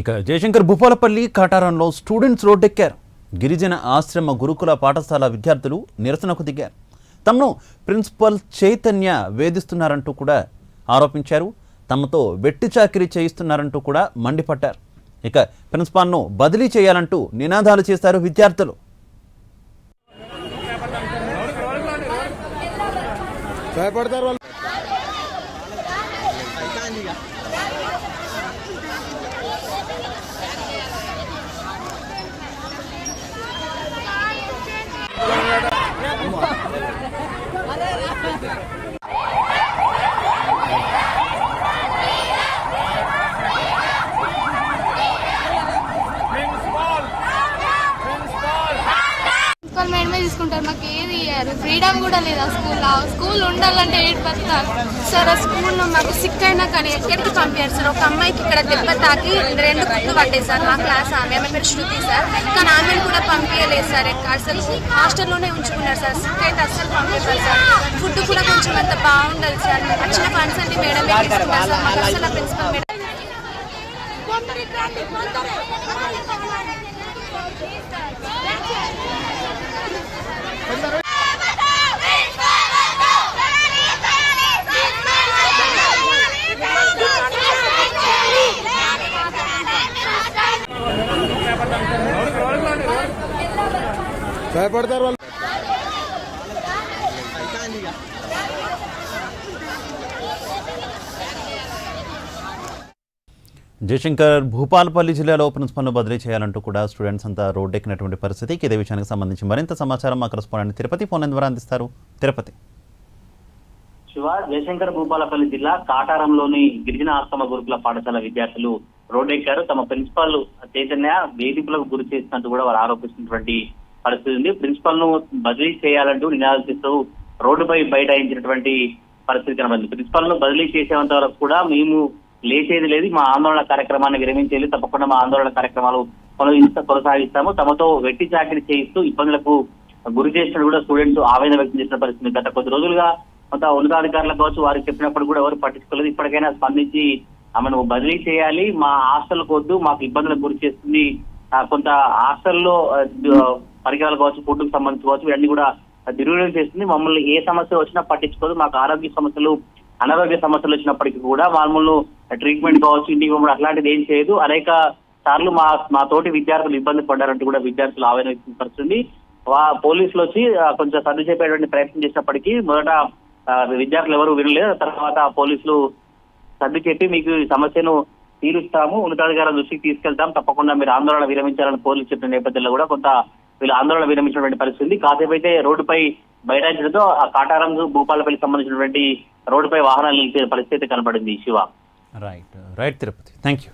ఇక జయశంకర్ భూపాలపల్లి కాటారంలో స్టూడెంట్స్ రోడ్డెక్కారు. గిరిజన ఆశ్రమ గురుకుల పాఠశాల విద్యార్థులు నిరసనకు దిగారు. తమను ప్రిన్సిపల్ చైతన్య వేధిస్తున్నారంటూ కూడా ఆరోపించారు. తమతో వెట్టి చాకిరీ చేయిస్తున్నారంటూ కూడా మండిపడ్డారు. ఇక ప్రిన్సిపాల్ను బదిలీ చేయాలంటూ నినాదాలు చేశారు విద్యార్థులు. మేడమే తీసుకుంటారు, మాకు ఏది ఇయ్యారు. ఫ్రీడమ్ కూడా లేదు. స్కూల్ ఉండాలంటే ఏడు పడతారు సార్. ఆ స్కూల్లో మాకు సిక్ అయినా కానీ ఎక్కడికి పంపారు సార్. ఒక అమ్మాయికి ఇక్కడ దెబ్బ తాకి 2 కుట్లు పడ్డాయి సార్. మా క్లాస్ ఆమె పేరు శృతి సార్. కానీ ఆమెను కూడా పంపించలేదు సార్. అసలు హాస్టల్లోనే ఉంచుకున్నారు సార్. సిక్ అయితే అస్సలు పంపించారు సార్. ఫుడ్ కూడా కొంచెం అంత బాగుండాలి సార్. వచ్చిన ఫండ్స్ అన్ని మేడమే తీసుకుంటారు సార్. మాకు అసలు ప్రిన్సిపల్ మేడం భయపడతారు వాళ్ళు. జయశంకర్ భూపాలపల్లి జిల్లాలో ప్రిన్సిపల్ను బదిలీ చేయాలంటూ కూడా స్టూడెంట్స్ అంతా రోడ్డెక్కినటువంటి పరిస్థితి. ఇదే విషయానికి సంబంధించి మరింత సమాచారం మా కరెస్పాండెంట్ తిరుపతి ఫోన్ ద్వారా అందిస్తారు. తిరుపతి. జయశంకర్ భూపాలపల్లి జిల్లా కాటారంలోని గిరిజన ఆశ్రమ గురుకుల పాఠశాల విద్యార్థులు రోడ్డెక్కారు. తమ ప్రిన్సిపల్ చైతన్య వేధింపులకు గురి చేసినట్టు కూడా వారు ఆరోపిస్తున్నటువంటి పరిస్థితి ఉంది. ప్రిన్సిపల్ ను బదిలీ చేయాలంటూ నినాదాలు చేస్తూ రోడ్డుపై బైఠాయించినటువంటి పరిస్థితి కనబడింది. ప్రిన్సిపల్ ను బదిలీ చేసేంత వరకు కూడా మేము లేచేది లేదు, మా ఆందోళన కార్యక్రమాన్ని విరమించేది, తప్పకుండా మా ఆందోళన కార్యక్రమాలు కొనసాగిస్తాము. తమతో వెట్టి చాకిరీ చేయిస్తూ ఇబ్బందులకు గురి చేసినట్టు కూడా స్టూడెంట్స్ ఆవేదన వ్యక్తం చేసిన పరిస్థితి. గత కొద్ది రోజులుగా కొంత ఉన్నతాధికారులకు కావచ్చు వారికి చెప్పినప్పుడు కూడా ఎవరు పట్టించుకోలేదు. ఇప్పటికైనా స్పందించి ఆమెను బదిలీ చేయాలి, మా హాస్టల్ వద్దు, మాకు ఇబ్బందులకు గురి చేస్తుంది, కొంత హాస్టల్లో పరికరాలు కావచ్చు, ఫుడ్కు సంబంధించి కావచ్చు, ఇవన్నీ కూడా దుర్వినియోగం చేస్తుంది. మమ్మల్ని ఏ సమస్య వచ్చినా పట్టించుకోదు. మాకు ఆరోగ్య సమస్యలు, అనారోగ్య సమస్యలు వచ్చినప్పటికీ కూడా మమ్మల్ని ట్రీట్మెంట్ కావచ్చు, ఇంటికి పంపడం అట్లాంటిది ఏం చేయదు. అనేక సార్లు మా తోటి విద్యార్థులు ఇబ్బంది పడ్డారంటూ కూడా విద్యార్థులు ఆవేదన వ్యక్తపరుస్తుంది. పోలీసులు వచ్చి కొంచెం సర్ది చెప్పేటువంటి ప్రయత్నం చేసినప్పటికీ మొదట విద్యార్థులు ఎవరు వినలేదు. తర్వాత పోలీసులు సర్ది చెప్పి మీకు ఈ సమస్యను తీరుస్తాము, ఉన్నతాధికారుల దృష్టికి తీసుకెళ్తాం, తప్పకుండా మీరు ఆందోళన విరమించాలని పోలీసులు చెప్పిన నేపథ్యంలో కూడా కొంత వీళ్ళు ఆందోళన విరమించినటువంటి పరిస్థితి. కాసేపు అయితే రోడ్డుపై బైఠాయించడంతో ఆ కాటారం భూపాలపల్లికి సంబంధించినటువంటి రోడ్డుపై వాహనాలు నిలిపే పరిస్థితి కనబడింది. Shiva. Right Tirupati, thank you.